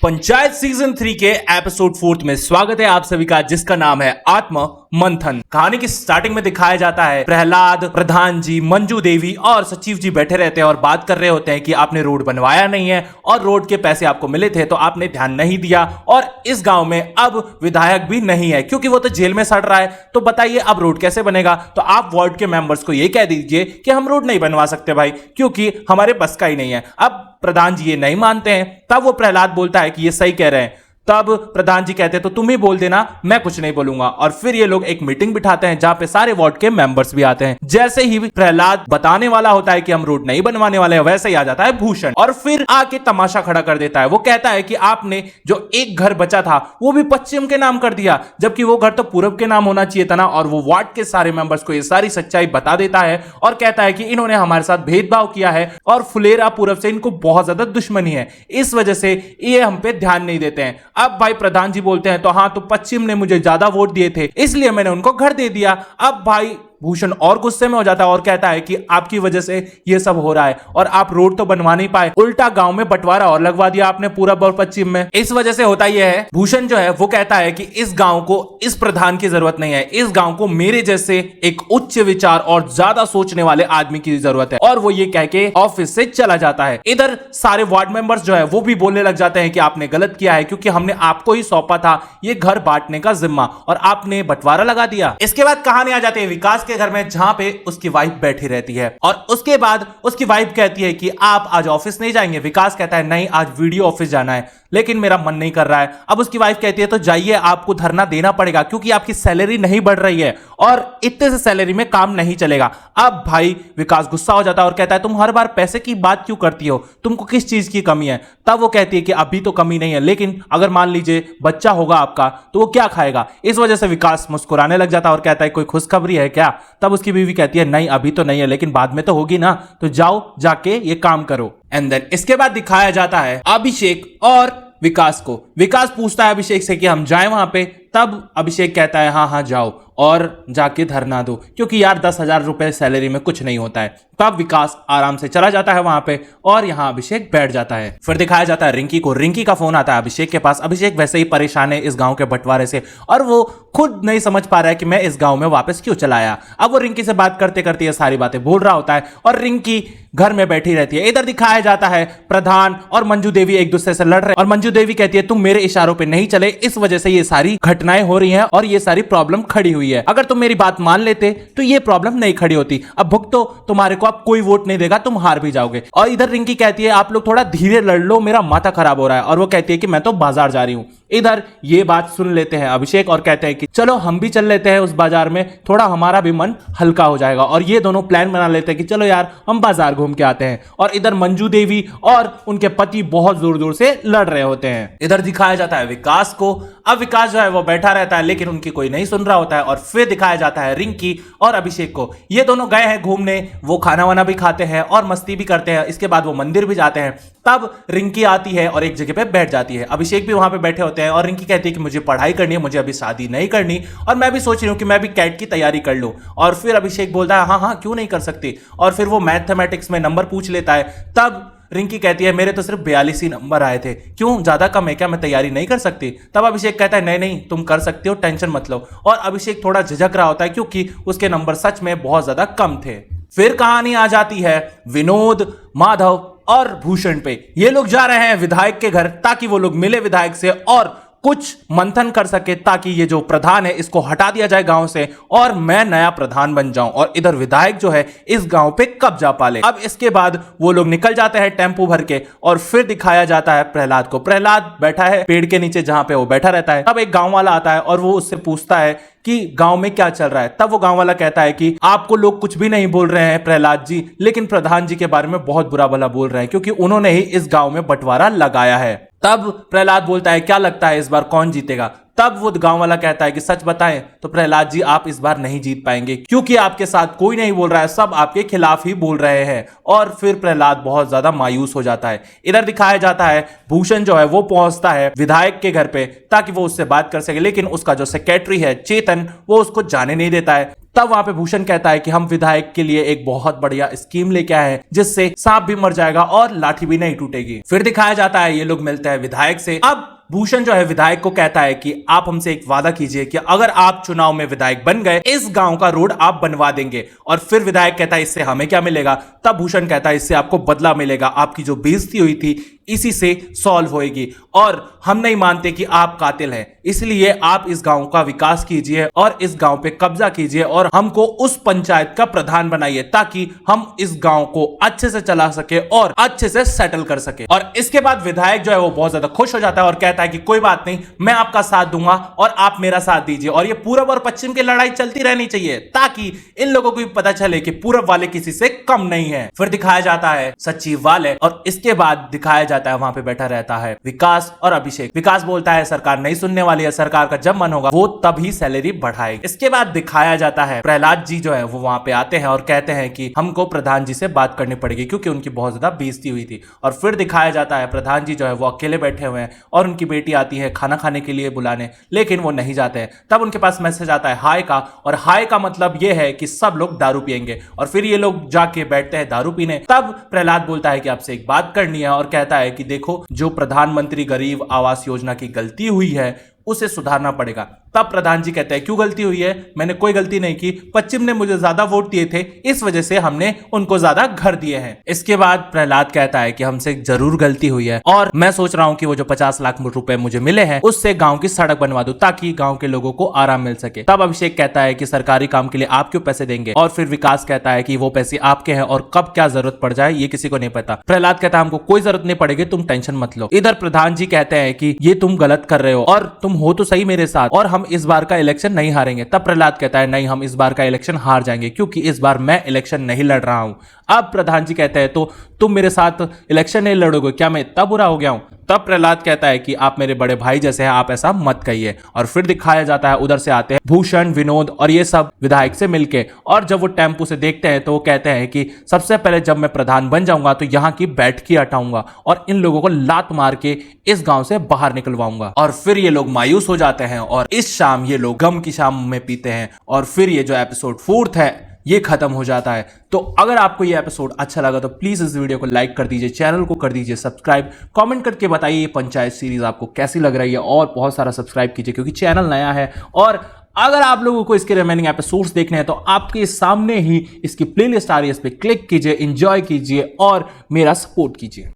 Panchayat season 3 के episode 4 में स्वागत है आप सभी का, जिसका नाम है आत्म मंथन। कहानी की स्टार्टिंग में दिखाया जाता है प्रहलाद, प्रधान जी, मंजू देवी और सचिव जी बैठे रहते हैं और बात कर रहे होते हैं कि आपने रोड बनवाया नहीं है और रोड के पैसे आपको मिले थे तो आपने ध्यान नहीं दिया, और इस गांव में अब विधायक भी नहीं है क्योंकि वो तो जेल में सड़ रहा है। तो बताइए अब रोड कैसे बनेगा? तो आप वार्ड के मेंबर्स को ये कह दीजिए कि हम रोड नहीं बनवा सकते भाई, क्योंकि हमारे बस का ही नहीं है। अब प्रधान जी ये नहीं मानते हैं। तब वो प्रहलाद बोलता है कि ये सही कह रहे हैं। तब प्रधान जी कहते हैं तो तुम ही बोल देना, मैं कुछ नहीं बोलूंगा। और फिर ये लोग एक मीटिंग बिठाते हैं जहां पे सारे वार्ड के मेंबर्स भी आते हैं। जैसे ही प्रहलाद बताने वाला होता है कि हम रोड नहीं बनवाने वाले हैं, वैसे ही आ जाता है भूषण और फिर आके तमाशा खड़ा कर देता है। वो कहता है कि आपने जो एक घर बचा था वो भी पश्चिम के नाम कर दिया, जबकि वो घर तो पूरब के नाम होना चाहिए था ना। और वो वार्ड के सारे मेंबर्स को ये सारी सच्चाई बता देता है और कहता है कि इन्होंने हमारे साथ भेदभाव किया है और फुलेरा पूरब से इनको बहुत ज्यादा दुश्मनी है, इस वजह से ये हम पे ध्यान नहीं देते हैं। अब भाई प्रधान जी बोलते हैं तो हाँ, तो पश्चिम ने मुझे ज्यादा वोट दिए थे इसलिए मैंने उनको घर दे दिया। अब भाई भूषण और गुस्से में हो जाता है और कहता है कि आपकी वजह से ये सब हो रहा है और आप रोड तो बनवा नहीं पाए, उल्टा गांव में बंटवारा और लगवा दिया आपने पूरब और पश्चिम में। इस वजह से होता यह है, भूषण जो है वो कहता है कि इस गांव को इस प्रधान की जरूरत नहीं है, इस गांव को मेरे जैसे एक उच्च विचार और ज्यादा सोचने वाले आदमी की जरूरत है। और वो ये कह के ऑफिस से चला जाता है। इधर सारे वार्ड मेंबर्स जो है वो भी बोलने लग जाते हैं कि आपने गलत किया है, क्योंकि हमने आपको ही सौंपा था ये घर बांटने का जिम्मा और आपने बंटवारा लगा दिया। इसके बाद कहानी आ जाती है विकास के घर में, जहां पे उसकी वाइफ बैठी रहती है और उसके बाद उसकी वाइफ कहती है कि आप आज ऑफिस नहीं जाएंगे। विकास कहता है नहीं, आज वीडियो ऑफिस जाना है, लेकिन मेरा मन नहीं कर रहा है। अब उसकी वाइफ कहती है तो जाइए, आपको धरना देना पड़ेगा क्योंकि आपकी सैलरी नहीं बढ़ रही है और इतने से सैलरी में काम नहीं चलेगा। अब भाई विकास गुस्सा हो जाता है और कहता है तुम हर बार पैसे की बात क्यों करती हो, तुमको किस चीज की कमी है? तब वो कहती है कि अभी तो कमी नहीं है, लेकिन अगर मान लीजिए बच्चा होगा आपका तो वो क्या खाएगा? इस वजह से विकास मुस्कुराने लग जाता है और कहता है कोई खुशखबरी है क्या? तब उसकी बीवी कहती है नहीं अभी तो नहीं है, लेकिन बाद में तो होगी ना, तो जाओ जाके ये काम करो। एंड देन इसके बाद दिखाया जाता है अभिषेक और विकास को। विकास पूछता है अभिषेक से कि हम जाएं वहां पे, तब अभिषेक कहता है हाँ हाँ जाओ और जाके धरना दो, क्योंकि यार 10,000 रुपए सैलरी में कुछ नहीं होता है। तब विकास आराम से चला जाता है वहां पे और यहां अभिषेक बैठ जाता है। फिर दिखाया जाता है रिंकी को। रिंकी का फोन आता है अभिषेक के पास। अभिषेक वैसे ही परेशान है इस गांव के बंटवारे से और वो खुद नहीं समझ पा रहा है कि मैं इस गांव में वापस क्यों चला आया। अब वो रिंकी से बात करते करते ये सारी बातें बोल रहा होता है और रिंकी घर में बैठी रहती है। इधर दिखाया जाता है प्रधान और मंजू देवी एक दूसरे से लड़ रहे और मंजू देवी कहती है तुम मेरे इशारों पे नहीं चले, इस वजह से ये सारी घटनाएं हो रही हैं और ये सारी प्रॉब्लम खड़ी हुई है। अगर तुम मेरी बात मान लेते तो ये प्रॉब्लम नहीं खड़ी होती। अब भुगतो, तुम्हारे को अब कोई वोट नहीं देगा, तुम हार भी जाओगे। और इधर रिंकी कहती है आप लोग थोड़ा धीरे लड़ लो, मेरा माथा खराब हो रहा है। और वो कहती है कि मैं तो बाजार जा रही हूं। इधर ये बात सुन लेते हैं अभिषेक और कहते हैं कि चलो हम भी चल लेते हैं उस बाजार में, थोड़ा हमारा भी मन हल्का हो जाएगा। और ये दोनों प्लान बना लेते हैं कि चलो यार हम बाजार घूम के आते हैं। और इधर मंजू देवी और उनके पति बहुत जोर जोर से लड़ रहे होते हैं। इधर दिखाया जाता है विकास को। अब विकास जो है वो बैठा रहता है, लेकिन उनकी कोई नहीं सुन रहा होता है। और फिर दिखाया जाता है रिंकी और अभिषेक को। ये दोनों गए हैं घूमने, वो खाना वाना भी खाते हैं और मस्ती भी करते हैं। इसके बाद वो मंदिर भी जाते हैं। तब रिंकी आती है और एक जगह पे बैठ जाती है। अभिषेक भी वहां पे बैठे होते हैं और रिंकी कहती है कि मुझे पढ़ाई करनी है, मुझे अभी शादी नहीं करनी और मैं भी सोच रही हूं कि मैं भी कैट की तैयारी कर लूं। और फिर अभिषेक बोलता है हाँ हाँ क्यों नहीं कर सकती। और फिर वो मैथमेटिक्स में नंबर पूछ लेता है। तब रिंकी कहती है मेरे तो सिर्फ 42 ही नंबर आए थे, क्यों ज्यादा कम है क्या, मैं तैयारी नहीं कर सकती? तब अभिषेक कहता है नहीं नहीं तुम कर सकते हो, टेंशन मत लो। और अभिषेक थोड़ा झिझक रहा होता है क्योंकि उसके नंबर सच में बहुत ज्यादा कम थे। फिर कहानी आ जाती है विनोद, माधव और भूषण पे। ये लोग जा रहे हैं विधायक के घर ताकि वो लोग मिले विधायक से और कुछ मंथन कर सके, ताकि ये जो प्रधान है इसको हटा दिया जाए गांव से और मैं नया प्रधान बन जाऊं और इधर विधायक जो है इस गांव पे कब्जा पाले। अब इसके बाद वो लोग निकल जाते हैं टेम्पो भर के और फिर दिखाया जाता है प्रहलाद को। प्रहलाद बैठा है पेड़ के नीचे जहां पे वो बैठा रहता है। तब एक गांव वाला आता है और वो उससे पूछता है कि गांव में क्या चल रहा है। तब वो गांव वाला कहता है कि आपको लोग कुछ भी नहीं बोल रहे हैं प्रहलाद जी, लेकिन प्रधान जी के बारे में बहुत बुरा भला बोल रहे हैं क्योंकि उन्होंने ही इस गांव में बंटवारा लगाया है। तब प्रहलाद बोलता है क्या लगता है इस बार कौन जीतेगा? तब वो गांव वाला कहता है कि सच बताएं तो प्रहलाद जी आप इस बार नहीं जीत पाएंगे क्योंकि आपके साथ कोई नहीं बोल रहा है, सब आपके खिलाफ ही बोल रहे हैं। और फिर प्रहलाद बहुत ज्यादा मायूस हो जाता है। इधर दिखाया जाता है भूषण जो है वो पहुंचता है विधायक के घर पे ताकि वो उससे बात कर सके, लेकिन उसका जो सेक्रेटरी है चेतन वो उसको जाने नहीं देता है। तब वहां पे भूषण कहता है कि हम विधायक के लिए एक बहुत बढ़िया स्कीम लेके आए हैं जिससे सांप भी मर जाएगा और लाठी भी नहीं टूटेगी। फिर दिखाया जाता है ये लोग मिलते हैं विधायक से। अब भूषण जो है विधायक को कहता है कि आप हमसे एक वादा कीजिए कि अगर आप चुनाव में विधायक बन गए इस गांव का रोड आप बनवा देंगे। और फिर विधायक कहता है इससे हमें क्या मिलेगा? तब भूषण कहता है इससे आपको बदला मिलेगा, आपकी जो बेइज्जती हुई थी इसी से सॉल्व होएगी और हम नहीं मानते कि आप कातिल हैं, इसलिए आप इस गांव का विकास कीजिए और इस गांव पे कब्जा कीजिए और हमको उस पंचायत का प्रधान बनाइए ताकि हम इस गांव को अच्छे से चला सके और अच्छे से सेटल कर सके। और इसके बाद विधायक जो है वो बहुत ज्यादा खुश हो जाता है और कहता है कि कोई बात नहीं, मैं आपका साथ दूंगा और आप मेरा साथ दीजिए और ये पूरब और पश्चिम की लड़ाई चलती रहनी चाहिए ताकि इन लोगों को भी पता चले कि पूरब वाले किसी से कम नहीं है। फिर दिखाया जाता है सचिव वाले और इसके बाद दिखाया जाता है वहां पे बैठा रहता है विकास और अभिषेक। विकास बोलता है सरकार नहीं सुनने वाली है, सरकार का जब मन होगा वो तभी सैलरी बढ़ाएगी। इसके बाद दिखाया जाता है प्रहलाद जी जो है वो वहां पे आते हैं और कहते हैं कि हमको प्रधान जी से बात करनी पड़ेगी क्योंकि उनकी बहुत ज्यादा बेइज्जती हुई थी। और फिर दिखाया जाता है प्रधान जी जो है वो अकेले बैठे हुए हैं और उनकी बेटी आती है खाना खाने के लिए बुलाने, लेकिन वो नहीं जाते हैं। तब उनके पास मैसेज आता है हाय का, और हाय का मतलब ये है कि सब लोग दारू पियेंगे और फिर ये लोग जाके बैठते हैं दारू पीने। तब प्रहलाद बोलता है कि आपसे एक बात करनी है और कहता है कि देखो जो प्रधानमंत्री गरीब आवास योजना की गलती हुई है उसे सुधारना पड़ेगा। तब प्रधान जी कहते हैं क्यों गलती हुई है? मैंने कोई गलती नहीं की, पश्चिम ने मुझे ज्यादा वोट दिए थे इस वजह से हमने उनको ज्यादा घर दिए हैं। इसके बाद प्रहलाद कहता है कि हमसे जरूर गलती हुई है और मैं सोच रहा हूं कि वो जो 50 लाख रुपए मुझे मिले हैं उससे गांव की सड़क बनवा दूं ताकि गांव के लोगों को आराम मिल सके। तब अभिषेक कहता है कि सरकारी काम के लिए आप क्यों पैसे देंगे? और फिर विकास कहता है कि वो पैसे आपके हैं और कब क्या जरूरत पड़ जाए ये किसी को नहीं पता। प्रहलाद कहता है हमको कोई जरूरत नहीं पड़ेगी, तुम टेंशन मत लो। इधर प्रधान जी कहते हैं कि ये तुम गलत कर रहे हो और तुम हो तो सही मेरे साथ और हम इस बार का इलेक्शन नहीं हारेंगे। तब प्रहलाद कहता है नहीं, हम इस बार का इलेक्शन हार जाएंगे क्योंकि इस बार मैं इलेक्शन नहीं लड़ रहा हूं। अब प्रधान जी कहते हैं तो तुम मेरे साथ इलेक्शन नहीं लड़ोगे क्या? मैं इतना बुरा हो गया हूं? तब प्रहलाद कहता है कि आप मेरे बड़े भाई जैसे हैं, आप ऐसा मत कहिए। और फिर दिखाया जाता है उधर से आते हैं भूषण, विनोद और ये सब विधायक से मिलके, और जब वो टेम्पो से देखते हैं तो वो कहते हैं कि सबसे पहले जब मैं प्रधान बन जाऊंगा तो यहाँ की बैठकी हटाऊंगा और इन लोगों को लात मार के इस गांव से बाहर निकलवाऊंगा। और फिर ये लोग मायूस हो जाते हैं और इस शाम ये लोग गम की शाम में पीते हैं और फिर ये जो एपिसोड 4 है ये खत्म हो जाता है। तो अगर आपको ये एपिसोड अच्छा लगा तो प्लीज इस वीडियो को लाइक कर दीजिए, चैनल को कर दीजिए सब्सक्राइब, कमेंट करके बताइए ये पंचायत सीरीज आपको कैसी लग रही है और बहुत सारा सब्सक्राइब कीजिए क्योंकि चैनल नया है। और अगर आप लोगों को इसके रिमेनिंग एपिसोड्स देखने हैं तो आपके सामने ही इसकी प्लेलिस्ट आ रही है, इस पर क्लिक कीजिए, एंजॉय कीजिए और मेरा सपोर्ट कीजिए।